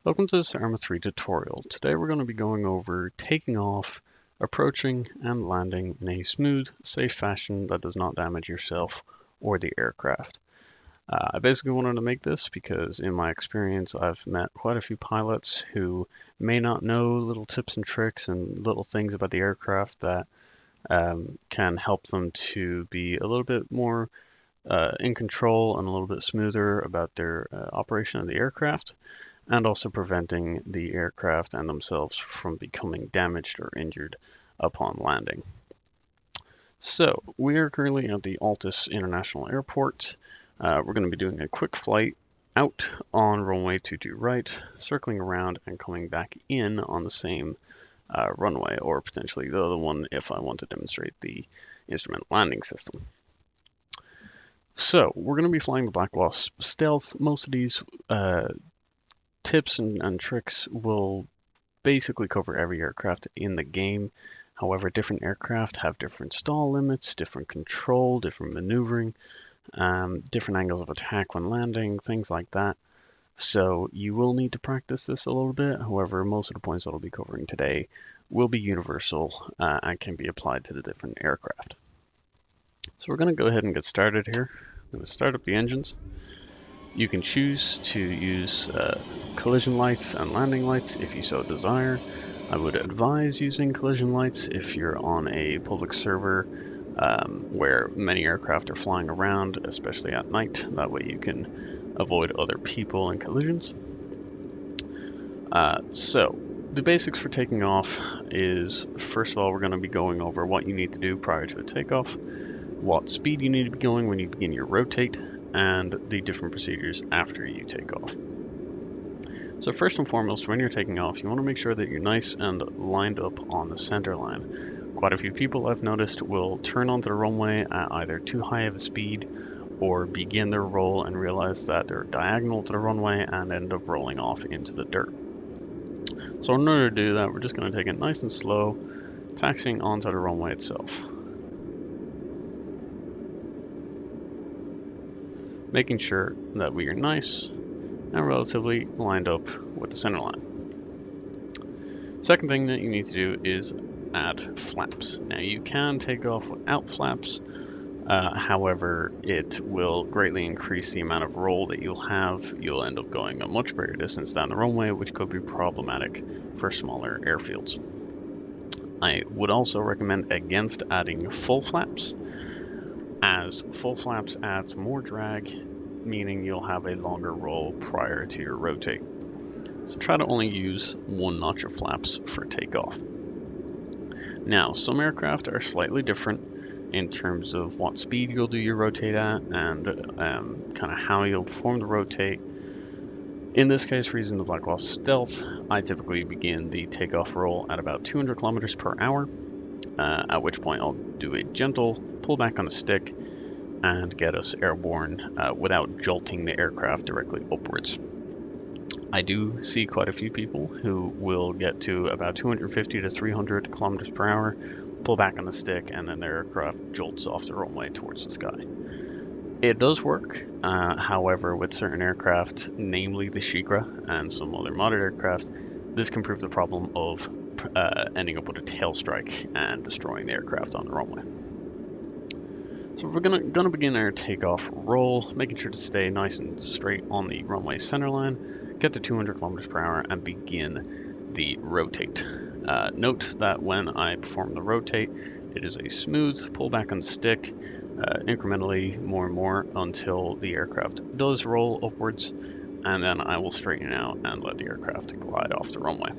Welcome to this ArmA 3 tutorial. Today we're going to be going over taking off, approaching, and landing in a smooth, safe fashion that does not damage yourself or the aircraft. I basically wanted to make this because in my experience I've met quite a few pilots who may not know little tips and tricks and little things about the aircraft that can help them to be a little bit more in control and a little bit smoother about their operation of the aircraft, and also preventing the aircraft and themselves from becoming damaged or injured upon landing. So we are currently at the Altus International Airport. We're going to be doing a quick flight out on runway 22 right, circling around and coming back in on the same runway, or potentially the other one if I want to demonstrate the instrument landing system. So we're going to be flying the Black Wasp Stealth. Most of these tips and tricks will basically cover every aircraft in the game. However, different aircraft have different stall limits, different control, different maneuvering, different angles of attack when landing, things like that. So you will need to practice this a little bit. However, most of the points that I'll be covering today will be universal and can be applied to the different aircraft. So we're going to go ahead and get started here. I'm going to start up the engines. You can choose to use collision lights and landing lights if you so desire. I would advise using collision lights if you're on a public server where many aircraft are flying around, especially at night. That way you can avoid other people and collisions. So the basics for taking off is, first of all, we're going to be going over what you need to do prior to a takeoff, what speed you need to be going when you begin your rotate, and the different procedures after you take off. So first and foremost, when you're taking off, you want to make sure that you're nice and lined up on the center line. Quite a few people I've noticed will turn onto the runway at either too high of a speed or begin their roll and realize that they're diagonal to the runway and end up rolling off into the dirt. So in order to do that, we're just going to take it nice and slow, taxiing onto the runway itself, making sure that we are nice and relatively lined up with the center line. Second thing that you need to do is add flaps. Now you can take off without flaps, however it will greatly increase the amount of roll that you'll have. You'll end up going a much greater distance down the runway, which could be problematic for smaller airfields. I would also recommend against adding full flaps, as full flaps adds more drag, meaning you'll have a longer roll prior to your rotate. So try to only use one notch of flaps for takeoff. Now, some aircraft are slightly different in terms of what speed you'll do your rotate at and kind of how you'll perform the rotate. In this case, for using the Black Wasp Stealth, I typically begin the takeoff roll at about 200 kilometers per hour, at which point I'll do a gentle pull back on the stick and get us airborne without jolting the aircraft directly upwards. I do see quite a few people who will get to about 250 to 300 kilometers per hour, pull back on the stick, and then their aircraft jolts off the runway towards the sky. It does work, however, with certain aircraft, namely the Shikra and some other modded aircraft, this can prove the problem of ending up with a tail strike and destroying the aircraft on the runway. So we're gonna begin our takeoff roll, making sure to stay nice and straight on the runway center line, get to 200 kilometers per hour, and begin the rotate. Note that when I perform the rotate, it is a smooth pull back on the stick, incrementally more and more until the aircraft does roll upwards, and then I will straighten out and let the aircraft glide off the runway.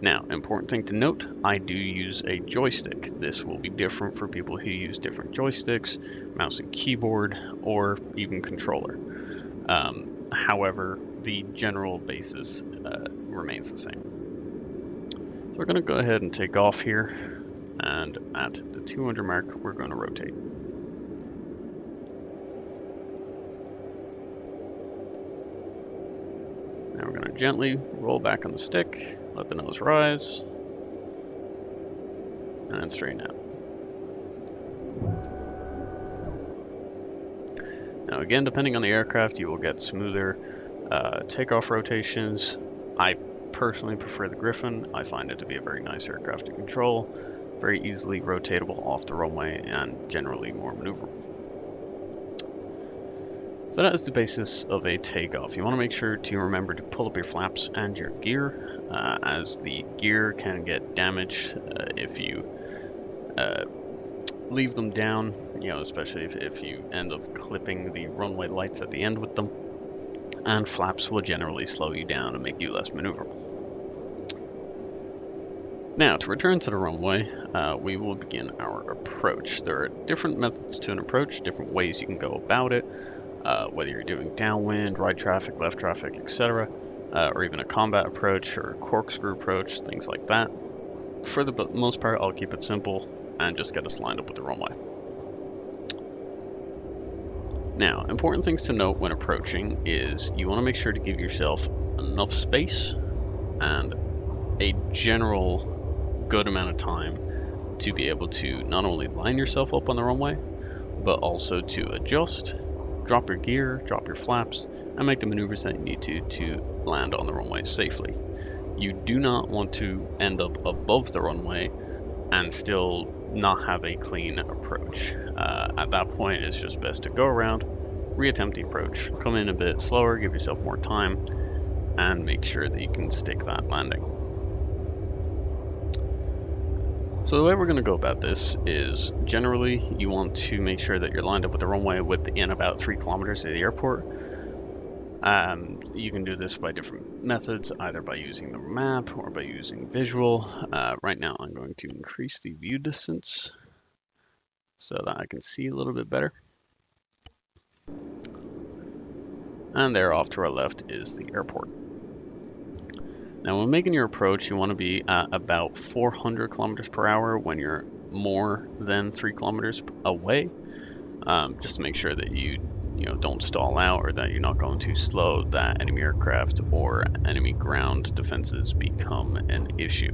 Now, important thing to note, I do use a joystick. This will be different for people who use different joysticks, mouse and keyboard, or even controller. However, the general basis remains the same. So we're going to go ahead and take off here, and at the 200 mark, we're going to rotate. Now we're going to gently roll back on the stick, let the nose rise, and then straighten out. Now again, depending on the aircraft, you will get smoother Takeoff rotations, I personally prefer the Griffin. I find it to be a very nice aircraft to control, very easily rotatable off the runway, and generally more maneuverable. So that is the basis of a takeoff. You want to make sure to remember to pull up your flaps and your gear, as the gear can get damaged if you leave them down, especially if you end up clipping the runway lights at the end with them. And flaps will generally slow you down and make you less maneuverable. Now, to return to the runway, we will begin our approach. There are different methods to an approach, different ways you can go about it, whether you're doing downwind, right traffic, left traffic, etc., or even a combat approach or a corkscrew approach, things like that. For the most part, I'll keep it simple and just get us lined up with the runway. Now, important things to note when approaching is you want to make sure to give yourself enough space and a general good amount of time to be able to not only line yourself up on the runway, but also to adjust, drop your gear, drop your flaps, and make the maneuvers that you need to land on the runway safely. You do not want to end up above the runway and still not have a clean approach. At that point, it's just best to go around, reattempt the approach, come in a bit slower, give yourself more time, and make sure that you can stick that landing. So the way we're going to go about this is generally you want to make sure that you're lined up with the runway within about 3 kilometers of the airport. You can do this by different methods, either by using the map or by using visual. Right now I'm going to increase the view distance so that I can see a little bit better. And there off to our left is the airport. Now when making your approach, you want to be at about 400 kilometers per hour when you're more than 3 kilometers away, just to make sure that you don't stall out or that you're not going too slow, that enemy aircraft or enemy ground defenses become an issue.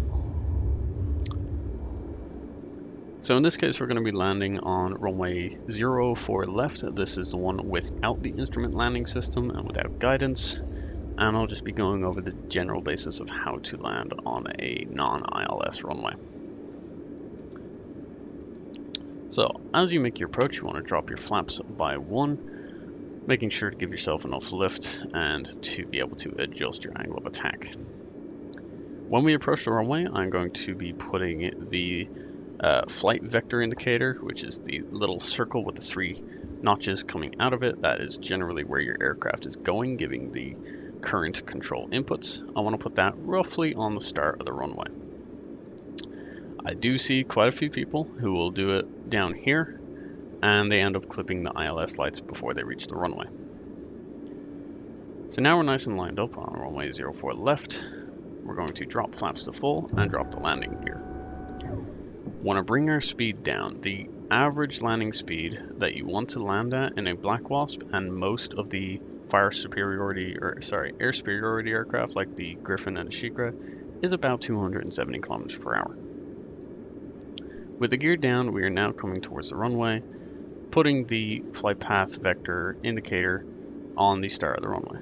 So in this case, we're going to be landing on runway 04 left. This is the one without the instrument landing system and without guidance. And I'll just be going over the general basis of how to land on a non-ILS runway. So as you make your approach, you want to drop your flaps by 1, making sure to give yourself enough lift and to be able to adjust your angle of attack. When we approach the runway, I'm going to be putting the flight vector indicator, which is the little circle with the 3 notches coming out of it. That is generally where your aircraft is going, giving the current control inputs. I want to put that roughly on the start of the runway. I do see quite a few people who will do it down here, and they end up clipping the ILS lights before they reach the runway. So now we're nice and lined up on runway 04 left. We're going to drop flaps to full and drop the landing gear. Want to bring our speed down. The average landing speed that you want to land at in a Black Wasp and most of the air superiority aircraft like the Griffin and the Shikra is about 270 kilometers per hour. With the gear down, we are now coming towards the runway, putting the flight path vector indicator on the start of the runway.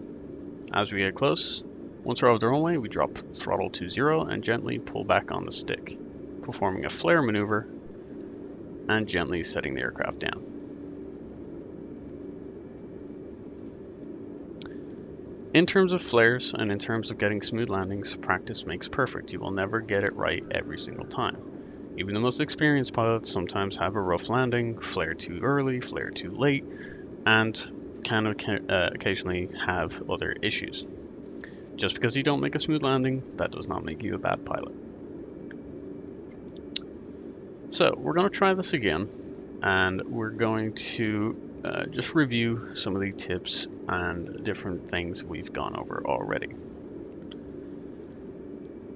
As we get close, once we're over the runway, we drop throttle to 0 and gently pull back on the stick, performing a flare maneuver and gently setting the aircraft down. In terms of flares and in terms of getting smooth landings, practice makes perfect. You will never get it right every single time. Even the most experienced pilots sometimes have a rough landing, flare too early, flare too late, and can occasionally have other issues. Just because you don't make a smooth landing, that does not make you a bad pilot. So we're going to try this again, and we're going to just review some of the tips and different things we've gone over already.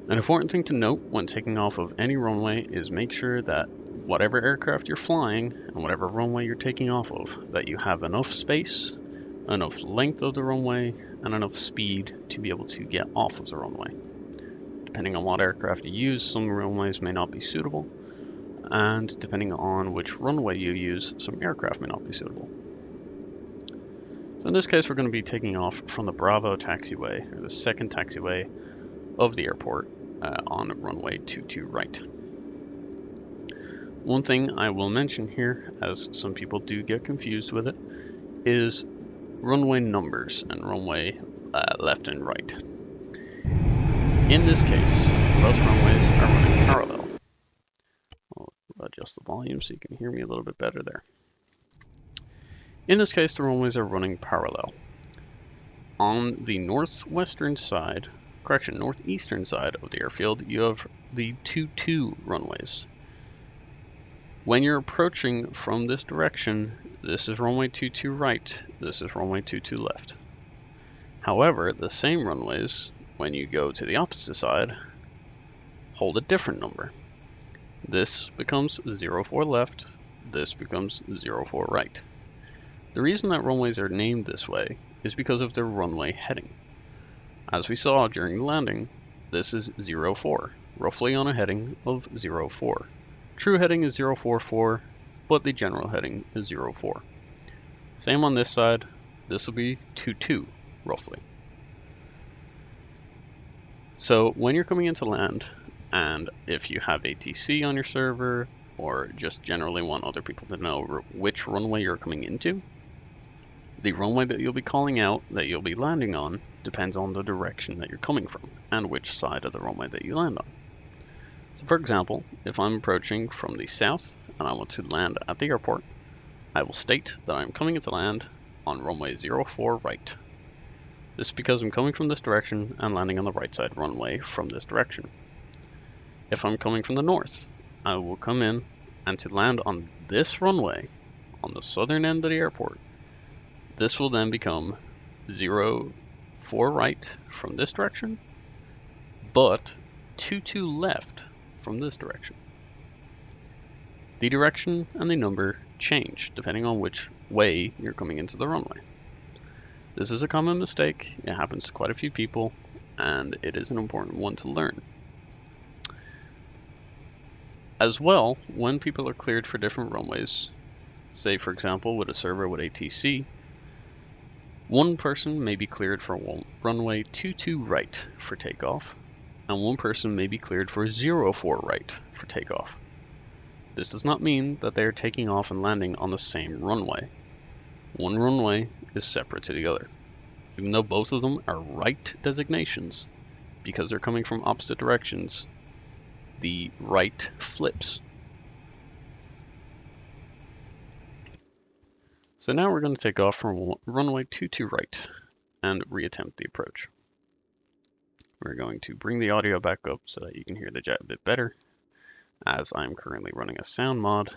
An important thing to note when taking off of any runway is make sure that whatever aircraft you're flying and whatever runway you're taking off of, that you have enough space, enough length of the runway, and enough speed to be able to get off of the runway. Depending on what aircraft you use, some runways may not be suitable, and depending on which runway you use, some aircraft may not be suitable. So in this case, we're going to be taking off from the Bravo taxiway, or the second taxiway of the airport, on runway 22 right. One thing I will mention here, as some people do get confused with it, is runway numbers and runway left and right. In this case, both runways are running parallel. I'll adjust the volume so you can hear me a little bit better there. In this case, the runways are running parallel. On the northeastern side of the airfield, you have the 22 runways. When you're approaching from this direction, this is runway 22 right, this is runway 22 left. However, the same runways, when you go to the opposite side, hold a different number. This becomes 04 left, this becomes 04 right. The reason that runways are named this way is because of their runway heading. As we saw during the landing, this is 04, roughly on a heading of 04. True heading is 044, but the general heading is 04. Same on this side, this will be 22, roughly. So when you're coming into land, and if you have ATC on your server, or just generally want other people to know which runway you're coming into, the runway that you'll be calling out, that you'll be landing on, depends on the direction that you're coming from, and which side of the runway that you land on. So for example, if I'm approaching from the south, and I want to land at the airport, I will state that I'm coming into land on runway 04 right. This is because I'm coming from this direction and landing on the right side runway from this direction. If I'm coming from the north, I will come in, and to land on this runway, on the southern end of the airport, this will then become 04 right from this direction, but 22 left from this direction. The direction and the number change depending on which way you're coming into the runway. This is a common mistake, it happens to quite a few people, and it is an important one to learn. As well, when people are cleared for different runways, say for example with a server with ATC, one person may be cleared for runway 22 right for takeoff, and one person may be cleared for 04 right for takeoff. This does not mean that they are taking off and landing on the same runway. One runway is separate to the other. Even though both of them are right designations, because they're coming from opposite directions, the right flips. So now we're going to take off from runway 22 right and reattempt the approach. We're going to bring the audio back up so that you can hear the jet a bit better. As I'm currently running a sound mod,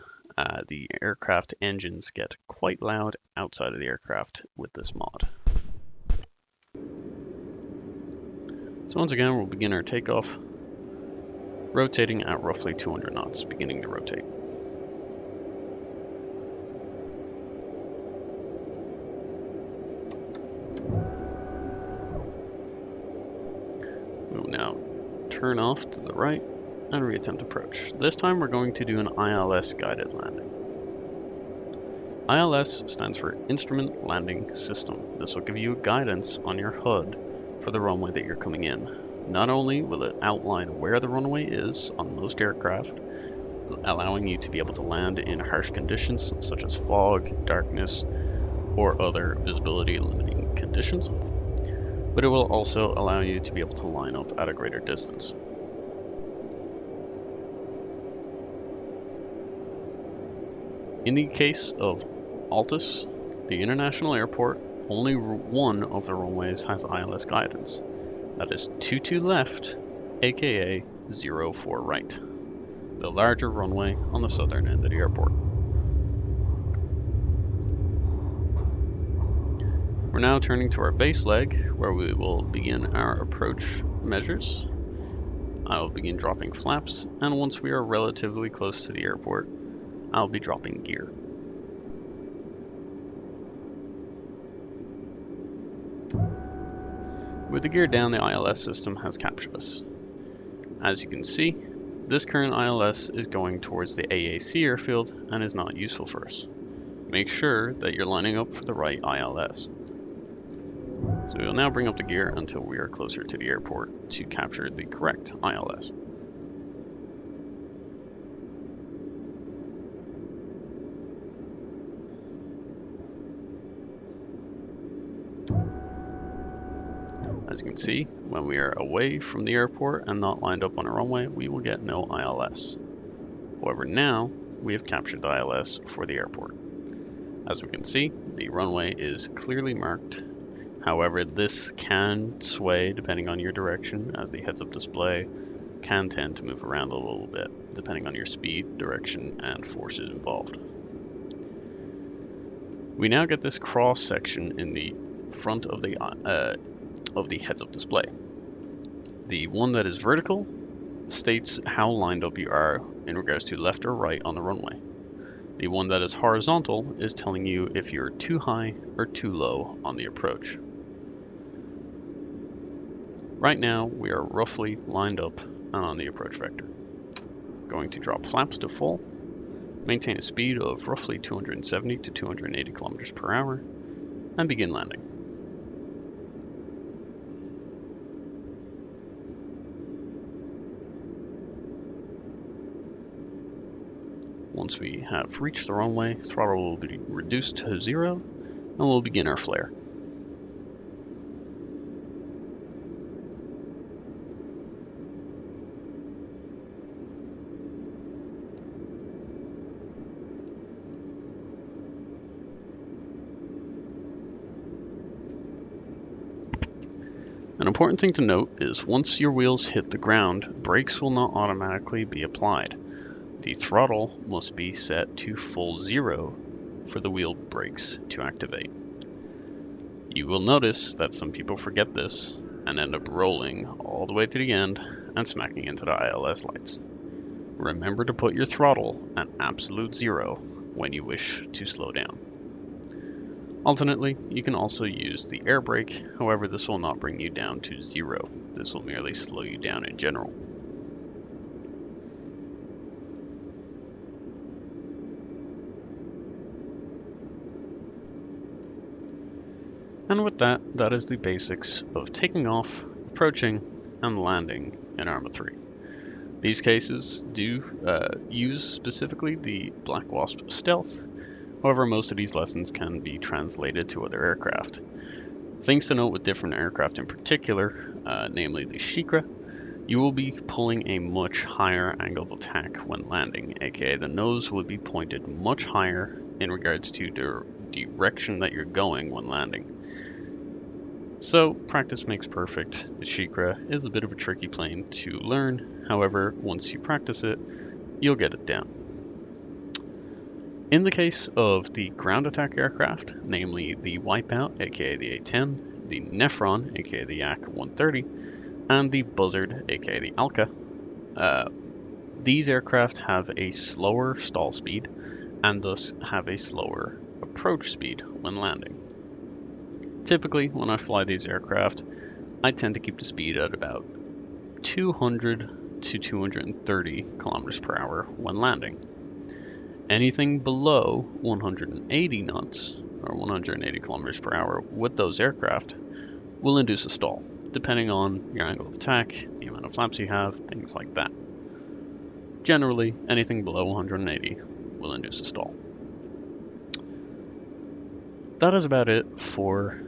the aircraft engines get quite loud outside of the aircraft with this mod. So once again, we'll begin our takeoff, rotating at roughly 200 knots, beginning to rotate. We will now turn off to the right and reattempt approach. This time we're going to do an ILS guided landing. ILS stands for Instrument Landing System. This will give you guidance on your HUD for the runway that you're coming in. Not only will it outline where the runway is on most aircraft, allowing you to be able to land in harsh conditions such as fog, darkness, or other visibility limiting conditions, but it will also allow you to be able to line up at a greater distance. In the case of Altus, the international airport, only one of the runways has ILS guidance. That is 22 left, aka 04 right, the larger runway on the southern end of the airport. We're now turning to our base leg, where we will begin our approach measures. I will begin dropping flaps, and once we are relatively close to the airport, I'll be dropping gear. With the gear down, the ILS system has captured us. As you can see, this current ILS is going towards the AAC airfield and is not useful for us. Make sure that you're lining up for the right ILS. So we will now bring up the gear until we are closer to the airport to capture the correct ILS. As you can see, when we are away from the airport and not lined up on a runway, we will get no ILS. However, now we have captured the ILS for the airport. As we can see, the runway is clearly marked. However, this can sway depending on your direction, as the heads-up display can tend to move around a little bit depending on your speed, direction, and forces involved. We now get this cross section in the front of the heads-up display. The one that is vertical states how lined up you are in regards to left or right on the runway. The one that is horizontal is telling you if you're too high or too low on the approach. Right now, we are roughly lined up and on the approach vector. Going to drop flaps to full, maintain a speed of roughly 270 to 280 kilometers per hour, and begin landing. Once we have reached the runway, throttle will be reduced to 0, and we'll begin our flare. An important thing to note is once your wheels hit the ground, brakes will not automatically be applied. The throttle must be set to full 0 for the wheel brakes to activate. You will notice that some people forget this and end up rolling all the way to the end and smacking into the ILS lights. Remember to put your throttle at absolute 0 when you wish to slow down. Alternately, you can also use the air brake, however this will not bring you down to 0. This will merely slow you down in general. And with that, that is the basics of taking off, approaching, and landing in ArmA 3. These cases do use specifically the Black Wasp Stealth. However, most of these lessons can be translated to other aircraft. Things to note with different aircraft in particular, namely the Shikra, you will be pulling a much higher angle of attack when landing, aka the nose would be pointed much higher in regards to the direction that you're going when landing. So, practice makes perfect. The Shikra is a bit of a tricky plane to learn, however, once you practice it, you'll get it down. In the case of the ground attack aircraft, namely the Wipeout, aka the A-10, the Nephron, aka the Yak-130, and the Buzzard, aka the Alka, these aircraft have a slower stall speed and thus have a slower approach speed when landing. Typically, when I fly these aircraft, I tend to keep the speed at about 200 to 230 kilometers per hour when landing. Anything below 180 knots, or 180 kilometers per hour with those aircraft, will induce a stall, depending on your angle of attack, the amount of flaps you have, things like that. Generally, anything below 180 will induce a stall. That is about it for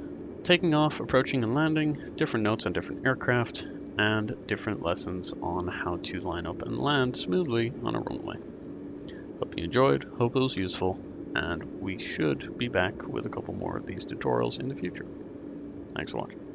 taking off, approaching, and landing, different notes on different aircraft, and different lessons on how to line up and land smoothly on a runway. Hope you enjoyed, hope it was useful, and we should be back with a couple more of these tutorials in the future. Thanks for watching.